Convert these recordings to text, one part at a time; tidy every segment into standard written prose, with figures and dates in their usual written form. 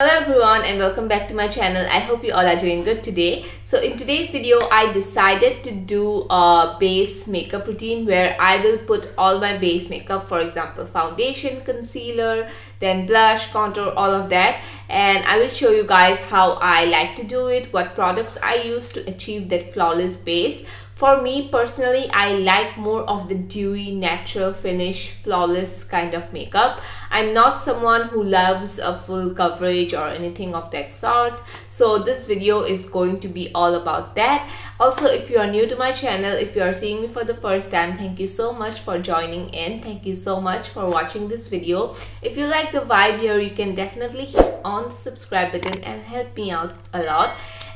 Hello everyone and welcome back to my channel. I hope you all are doing good today. So in today's video I decided to do a base makeup routine where I will put all my base makeup, for example foundation, concealer, then blush, contour, all of that, and I will show you guys how I like to do it, what products I use to achieve that flawless base. For me personally, I like more of the dewy, natural finish, flawless kind of makeup. I'm not someone who loves a full coverage or anything of that sort. So this video is going to be all about that. Also, if you are new to my channel, if you are seeing me for the first time, thank you so much for joining in. Thank you so much for watching this video. If you like the vibe here, you can definitely hit on the subscribe button and help me out a lot.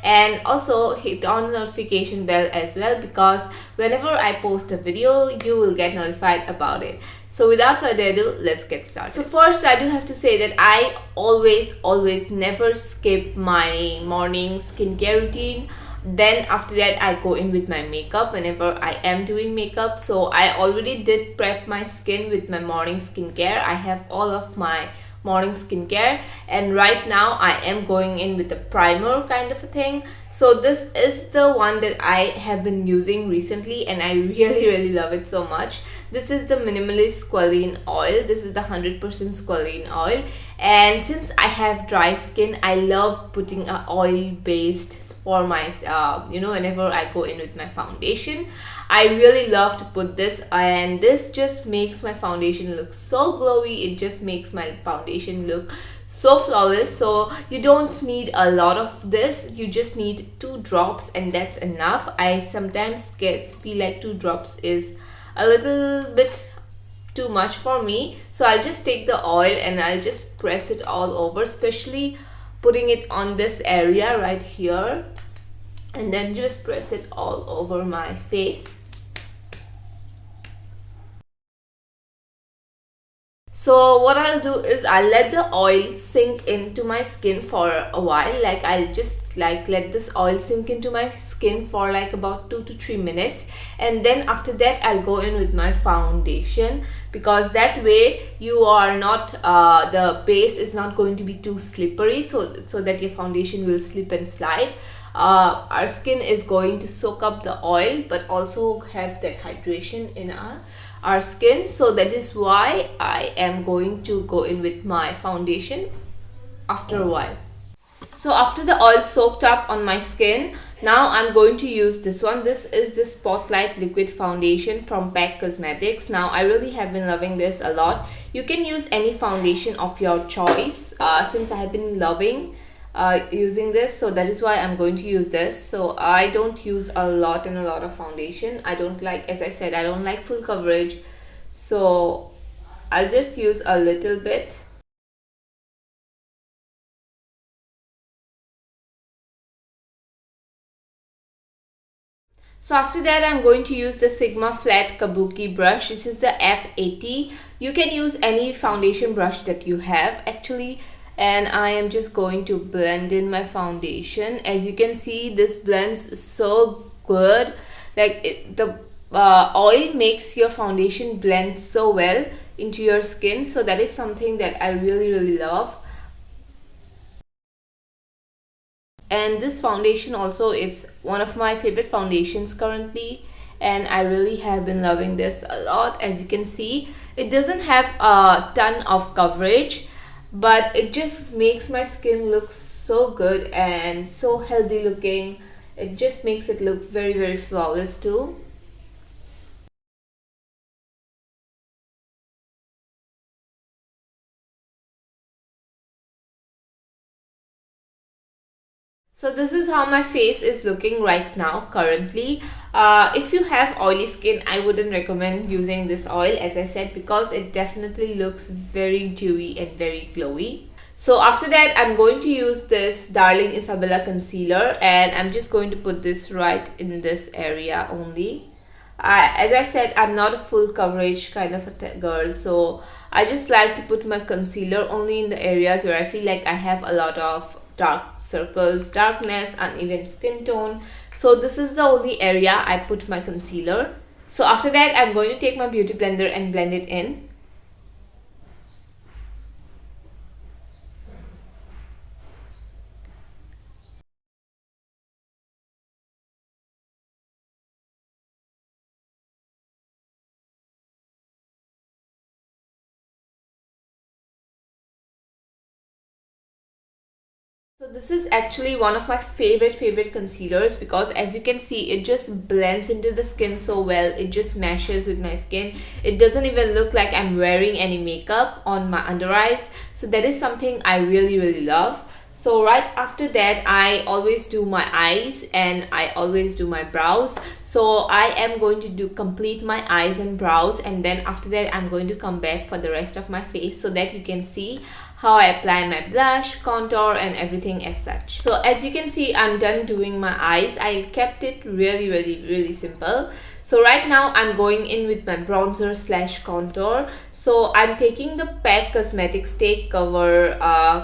And also hit on the notification bell as well, because whenever I post a video you will get notified about it. So without further ado, let's get started. So first I do have to say that I always never skip my morning skincare routine. Then after that I go in with my makeup whenever I am doing makeup. So I already did prep my skin with my morning skincare. I have all of my morning skincare, and right now I am going in with a primer kind of a thing. So this is the one that I have been using recently and I really love it so much. This is the Minimalist Squalene Oil. This is the 100% squalene oil, and since I have dry skin, I love putting a oil based for my whenever I go in with my foundation. I really love to put this, and this just makes my foundation look so glowy. It just makes my foundation look so flawless. So you don't need a lot of this, you just need 2 drops and that's enough. I sometimes feel like 2 drops is a little bit too much for me, so I'll just take the oil and I'll just press it all over, especially putting it on this area right here, and then just press it all over my face. So what I'll do is I'll let the oil sink into my skin for a while. Like I'll just let this oil sink into my skin for like about 2 to 3 minutes, and then after that I'll go in with my foundation, because that way you are not the base is not going to be too slippery, so that your foundation will slip and slide. Our skin is going to soak up the oil but also have that hydration in our skin. So that is why I am going to go in with my foundation after a while. So after the oil soaked up on my skin, now I'm going to use this one. This is the Spotlight Liquid Foundation from PAC Cosmetics. Now I really have been loving this a lot. You can use any foundation of your choice, since I have been loving using this, so that is why I'm going to use this. So I don't use a lot of foundation. I don't like, as I said, I don't like full coverage, so I'll just use a little bit. So after that I'm going to use the Sigma Flat Kabuki brush. This is the F80. You can use any foundation brush that you have actually, and I am just going to blend in my foundation. As you can see, this blends so good. Like the oil makes your foundation blend so well into your skin, so that is something that I really love. And this foundation also, it's one of my favorite foundations currently, and I really have been loving this a lot. As you can see, it doesn't have a ton of coverage, but it just makes my skin look so good and so healthy looking. It just makes it look very flawless too. So this is how my face is looking right now currently. If you have oily skin, I wouldn't recommend using this oil, as I said, because it definitely looks very dewy and very glowy. So after that I'm going to use this Darling Isabella concealer, and I'm just going to put this right in this area only. As I said, I'm not a full coverage kind of a girl, so I just like to put my concealer only in the areas where I feel like I have a lot of dark circles, darkness, uneven skin tone. So this is the only area I put my concealer. So after that I'm going to take my beauty blender and blend it in. So this is actually one of my favorite concealers because as you can see, it just blends into the skin so well. It just meshes with my skin. It doesn't even look like I'm wearing any makeup on my under eyes. So that is something I really love. So right after that, I always do my eyes and I always do my brows. So I am going to complete my eyes and brows, and then after that I'm going to come back for the rest of my face so that you can see how I apply my blush, contour and everything as such. So as you can see, I'm done doing my eyes. I kept it really simple. So right now I'm going in with my bronzer slash contour. So I'm taking the PAC Cosmetics Take Cover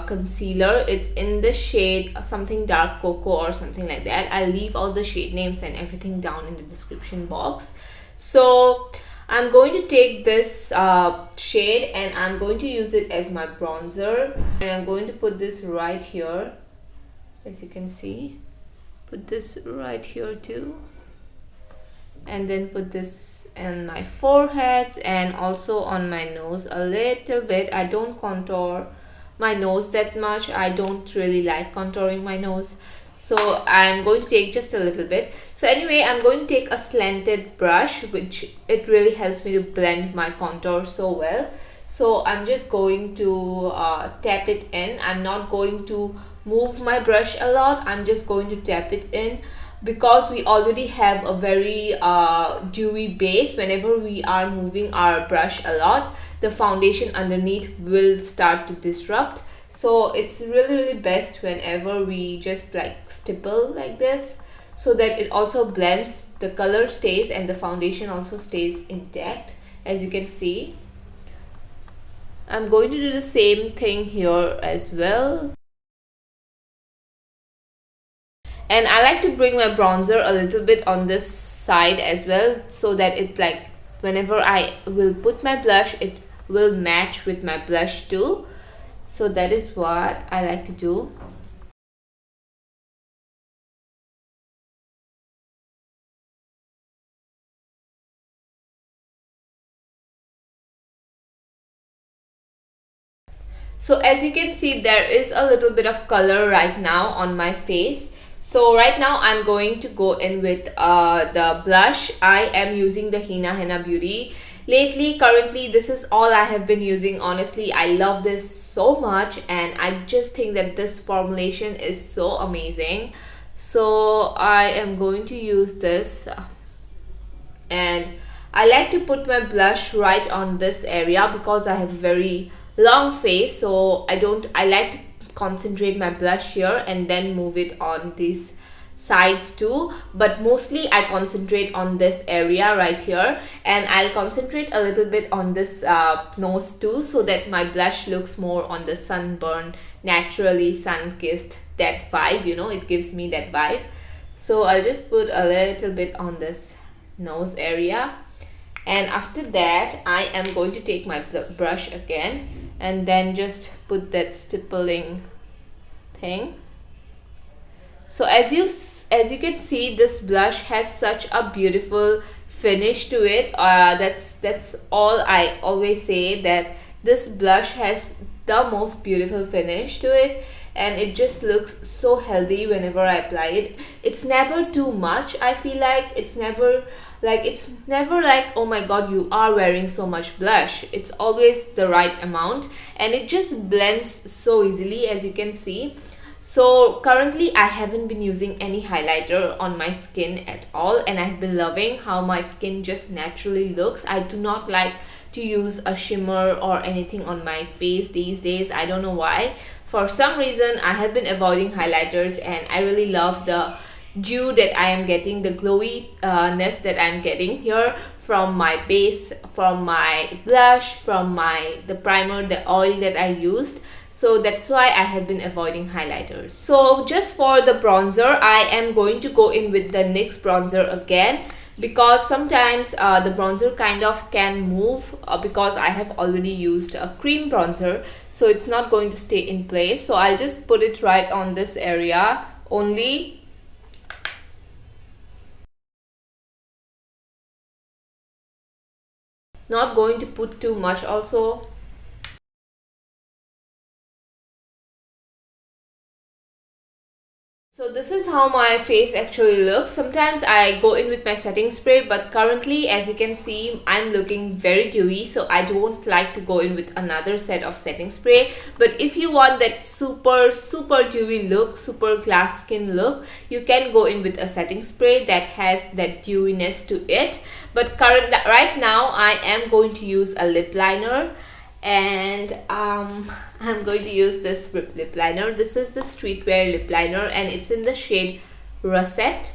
concealer. It's in the shade something dark cocoa or something like that. I'll leave all the shade names and everything down in the description box. So I'm going to take this shade and I'm going to use it as my bronzer, and I'm going to put this right here, as you can see. Put this right here too, and then put this in my foreheads and also on my nose a little bit. I don't contour my nose that much. I don't really like contouring my nose, so I'm going to take just a little bit. So anyway, I'm going to take a slanted brush, which it really helps me to blend my contour so well. So I'm just going to tap it in. I'm not going to move my brush a lot. I'm just going to tap it in because we already have a very dewy base. Whenever we are moving our brush a lot, the foundation underneath will start to disrupt. So it's really best whenever we just like stipple like this, so that it also blends, the color stays and the foundation also stays intact. As you can see, I'm going to do the same thing here as well. And I like to bring my bronzer a little bit on this side as well, so that it like whenever I will put my blush, it will match with my blush too. So that is what I like to do. So as you can see, there is a little bit of color right now on my face. So right now I'm going to go in with the blush. I am using the Heena Beauty. Currently, this is all I have been using. Honestly, I love this so much and I just think that this formulation is so amazing. So I am going to use this, and I like to put my blush right on this area because I have very long face, so I like to concentrate my blush here and then move it on these sides too, but mostly I concentrate on this area right here, and I'll concentrate a little bit on this nose too, so that my blush looks more on the sunburned, naturally sun-kissed, that vibe, you know, it gives me that vibe. So I'll just put a little bit on this nose area, and after that I am going to take my brush again and then just put that stippling thing. So as you can see, this blush has such a beautiful finish to it. That's all I always say, that this blush has the most beautiful finish to it, and it just looks so healthy whenever I apply it. It's never too much. I feel like it's never like, oh my god, you are wearing so much blush. It's always the right amount, and it just blends so easily, as you can see. So currently I haven't been using any highlighter on my skin at all, and I've been loving how my skin just naturally looks. I do not like to use a shimmer or anything on my face these days. I don't know why. For some reason I have been avoiding highlighters, and I really love the dew that I am getting, the glowiness that I'm getting here from my base, from my blush, from the primer, the oil that I used. So that's why I have been avoiding highlighters. So just for the bronzer, I am going to go in with the NYX Bronzer again, because sometimes the bronzer kind of can move because I have already used a cream bronzer, so it's not going to stay in place. So I'll just put it right on this area only. Not going to put too much also. So this is how my face actually looks. Sometimes I go in with my setting spray, but currently, as you can see, I'm looking very dewy, so I don't like to go in with another set of setting spray. But if you want that super dewy look, super glass skin look, you can go in with a setting spray that has that dewiness to it. But right now I am going to use a lip liner, and I'm going to use this lip liner. This is the streetwear lip liner, and it's in the shade Russet.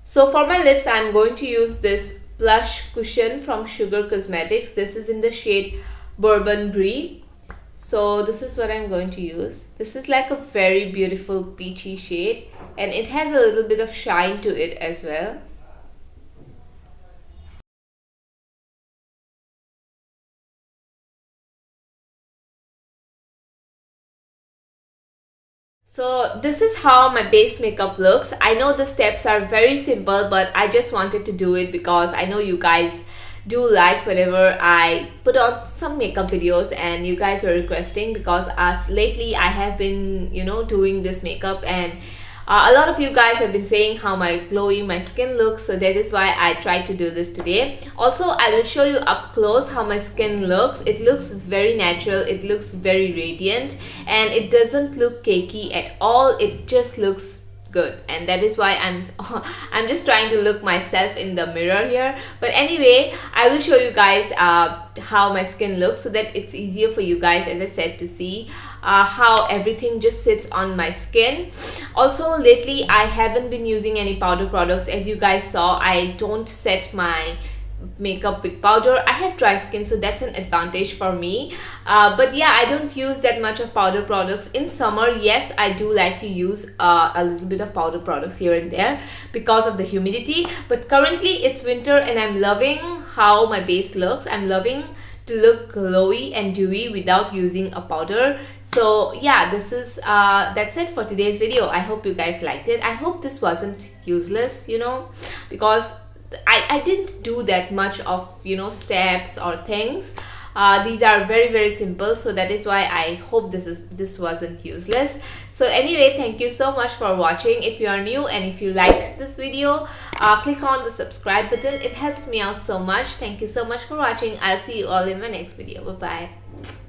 So for my lips, I'm going to use this blush cushion from Sugar Cosmetics. This is in the shade Bourbon Bree. So this is what I'm going to use. This is like a very beautiful peachy shade, and it has a little bit of shine to it as well. So this is how my base makeup looks. I know the steps are very simple, but I just wanted to do it because I know you guys do like whenever I put on some makeup videos, and you guys are requesting, because as lately I have been, you know, doing this makeup, and a lot of you guys have been saying how glowy my skin looks, so that is why I tried to do this today. Also, I will show you up close how my skin looks. It looks very natural, it looks very radiant, and it doesn't look cakey at all. It just looks good, and that is why I'm just trying to look myself in the mirror here. But anyway, I will show you guys how my skin looks, so that it's easier for you guys, as I said, to see how everything just sits on my skin. Also, lately I haven't been using any powder products. As you guys saw, I don't set my makeup with powder. I have dry skin, so that's an advantage for me. But yeah, I don't use that much of powder products. In summer, yes, I do like to use a little bit of powder products here and there because of the humidity. But currently it's winter, and I'm loving how my base looks. I'm loving to look glowy and dewy without using a powder. So yeah, this is that's it for today's video. I hope you guys liked it. I hope this wasn't useless, you know, because I didn't do that much of, you know, steps or things. These are very simple, so that is why I hope this wasn't useless. So anyway, thank you so much for watching. If you are new and if you liked this video, click on the subscribe button. It helps me out so much. Thank you so much for watching. I'll see you all in my next video. Bye bye.